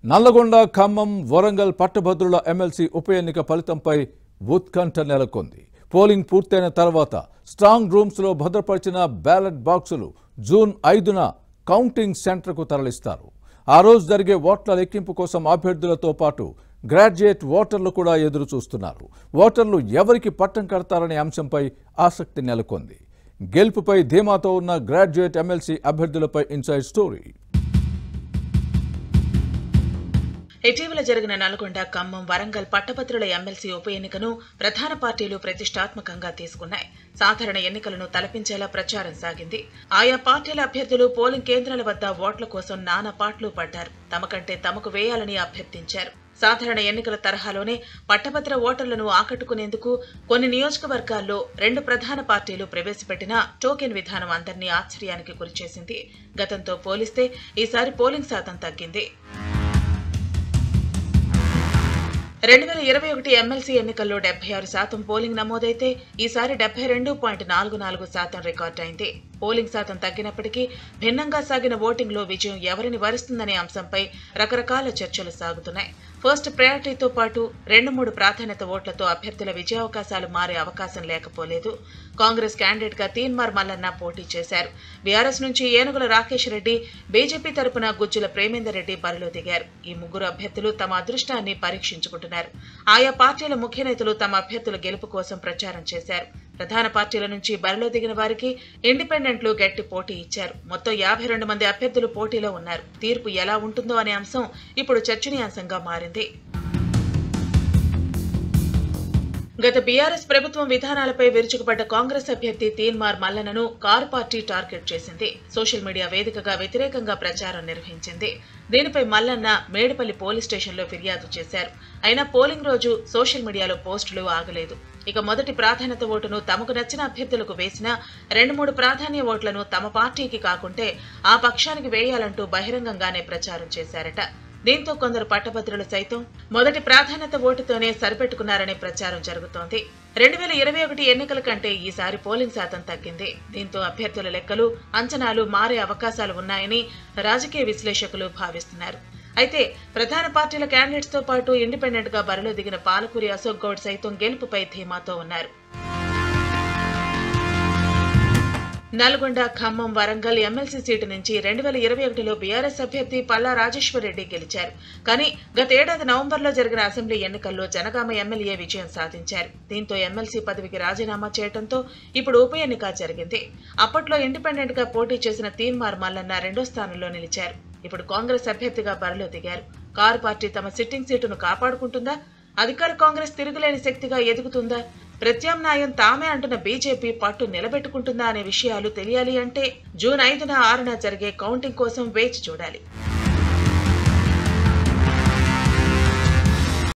నల్లగొండ, ఖమ్మం, వరంగల్ పట్టభద్రుల ఎమ్మెల్సీ ఉప ఎన్నిక ఫలితంపై ఉత్కంఠ నెలకొంది. పోలింగ్ పూర్తయిన తర్వాత స్ట్రాంగ్ రూమ్స్లో భద్రపరిచిన బ్యాలెట్ బాక్సులు జూన్ 5న కౌంటింగ్ సెంటర్కు తరలిస్తారు. ఆ రోజు జరిగే ఓట్ల లెక్కింపు కోసం అభ్యర్థులతో పాటు గ్రాడ్యుయేట్ ఓటర్లు కూడా ఎదురు చూస్తున్నారు. ఓటర్లు ఎవరికి పట్టం కడతారనే అంశంపై ఆసక్తి నెలకొంది. గెలుపుపై ధీమాతో ఉన్న గ్రాడ్యుయేట్ ఎమ్మెల్సీ అభ్యర్థులపై ఇన్సైడ్ స్టోరీ. ఇటీవల జరిగిన నల్గొండ, ఖమ్మం, వరంగల్ పట్టభద్రుల ఎమ్మెల్సీ ఉప ఎన్నికను ప్రధాన పార్టీలు ప్రతిష్టాత్మకంగా తీసుకున్నాయి. సాధారణ ఎన్నికలను తలపించేలా ప్రచారం సాగింది. ఆయా పార్టీల అభ్యర్థులు పోలింగ్ కేంద్రాల వద్ద ఓట్ల కోసం నానా పాట్లు పడ్డారు. తమకంటే తమకు వేయాలని అభ్యర్థించారు. సాధారణ ఎన్నికల తరహాలోనే పట్టభద్ర ఓటర్లను ఆకట్టుకునేందుకు కొన్ని నియోజకవర్గాల్లో 2 ప్రధాన పార్టీలు ప్రవేశపెట్టిన టోకెన్ విధానం అందరినీ ఆశ్చర్యానికి గురిచేసింది. గతంతో పోలిస్తే ఈసారి పోలింగ్ శాతం తగ్గింది. 2021 ఎమ్మెల్సీ ఎన్నికల్లో 76% పోలింగ్ నమోదైతే ఈసారి 72.44% రికార్డైంది. పోలింగ్ శాతం తగ్గినప్పటికీ భిన్నంగా సాగిన ఓటింగ్లో విజయం ఎవరిని వరిస్తుందనే అంశంపై రకరకాల చర్చలు సాగుతున్నాయి. ఫస్ట్ ప్రయారిటీతో పాటు 2-3 ప్రాధాన్యత ఓట్లతో అభ్యర్థుల విజయావకాశాలు మారే అవకాశం లేకపోలేదు. కాంగ్రెస్ క్యాండిడేట్ గా తీన్మార్ మల్లన్న పోటీ చేశారు. బీఆర్ఎస్ నుంచి ఏనుగుల రాకేష్ రెడ్డి, బీజేపీ తరపున గుజ్జుల ప్రేమేందర్ రెడ్డి బరిలో దిగారు. ఈ ముగ్గురు అభ్యర్థులు తమ అదృష్టాన్ని పరీక్షించుకుంటున్నారు. ఆయా పార్టీల ముఖ్య నేతలు తమ అభ్యర్థుల గెలుపు కోసం ప్రచారం చేశారు. ప్రధాన పార్టీల నుంచి బరిలో దిగిన వారికి ఇండిపెండెంట్లు గట్టి పోటీ ఇచ్చారు. మొత్తం 52 మంది అభ్యర్థులు పోటీలో ఉన్నారు. తీర్పు ఎలా ఉంటుందో అనే అంశం ఇప్పుడు చర్చనీయాంశంగా మారింది. గత బీఆర్ఎస్ ప్రభుత్వం విధానాలపై విరుచుకుపడ్డ కాంగ్రెస్ అభ్యర్థి తీన్మార్ మల్లన్నను కారు పార్టీ టార్గెట్ చేసింది. సోషల్ మీడియా వేదికగా వ్యతిరేకంగా ప్రచారం నిర్వహించింది. దీనిపై మల్లన్న మేడిపల్లి పోలీస్ స్టేషన్లో ఫిర్యాదు చేశారు. అయినా పోలింగ్ రోజు సోషల్ మీడియాలో పోస్టులు ఆగలేదు. ఇక మొదటి ప్రాధాన్యత ఓటును తమకు నచ్చిన అభ్యర్థులకు వేసినా 2-3 ప్రాధాన్య ఓట్లను తమ పార్టీకి కాకుంటే ఆ పక్షానికి వేయాలంటూ బహిరంగంగానే ప్రచారం చేశారట. దీంతో కొందరు పట్టభద్రులు సైతం మొదటి ప్రాధాన్యత ఓటుతోనే సరిపెట్టుకున్నారనే ప్రచారం జరుగుతోంది. 2021 ఎన్నికల కంటే ఈసారి పోలింగ్ శాతం తగ్గింది. దీంతో అభ్యర్థుల లెక్కలు, అంచనాలు మారే అవకాశాలు ఉన్నాయని రాజకీయ విశ్లేషకులు భావిస్తున్నారు. అయితే ప్రధాన పార్టీల క్యాండిడేట్స్ తో పాటు ఇండిపెండెంట్ గా బరిలో దిగిన పాలకూరి అశోక్ గౌడ్ సైతం గెలుపుపై ధీమాతో ఉన్నారు. నల్గొండ, ఖమ్మం, వరంగల్ ఎమ్మెల్సీ సీటు నుంచి 2021లో బీఆర్ఎస్ అభ్యర్థి పల్లా రాజేశ్వర్ రెడ్డి గెలిచారు. కానీ గతేడాది నవంబర్లో జరిగిన అసెంబ్లీ ఎన్నికల్లో జనగామ ఎమ్మెల్యే విజయం సాధించారు. దీంతో ఎమ్మెల్సీ పదవికి రాజీనామా చేయడంతో ఇప్పుడు ఉప ఎన్నిక జరిగింది. అప్పట్లో ఇండిపెండెంట్ గా పోటీ చేసిన తీన్మార్ మల్లన్న 2వ స్థానంలో నిలిచారు. ఇప్పుడు కాంగ్రెస్ అభ్యర్థిగా బరిలో దిగారు. కారు పార్టీ తమ సిట్టింగ్ సీటును కాపాడుకుంటుందా? అధికార కాంగ్రెస్ తిరుగులేని శక్తిగా ఎదుగుతుందా? ప్రత్యామ్నాయం తామే అంటున్న బీజేపీ పట్టు నిలబెట్టుకుంటుందా అనే విషయాలు తెలియాలి అంటే జూన్ 5న 6న జరిగే కౌంటింగ్ కోసం వేచి చూడాలి.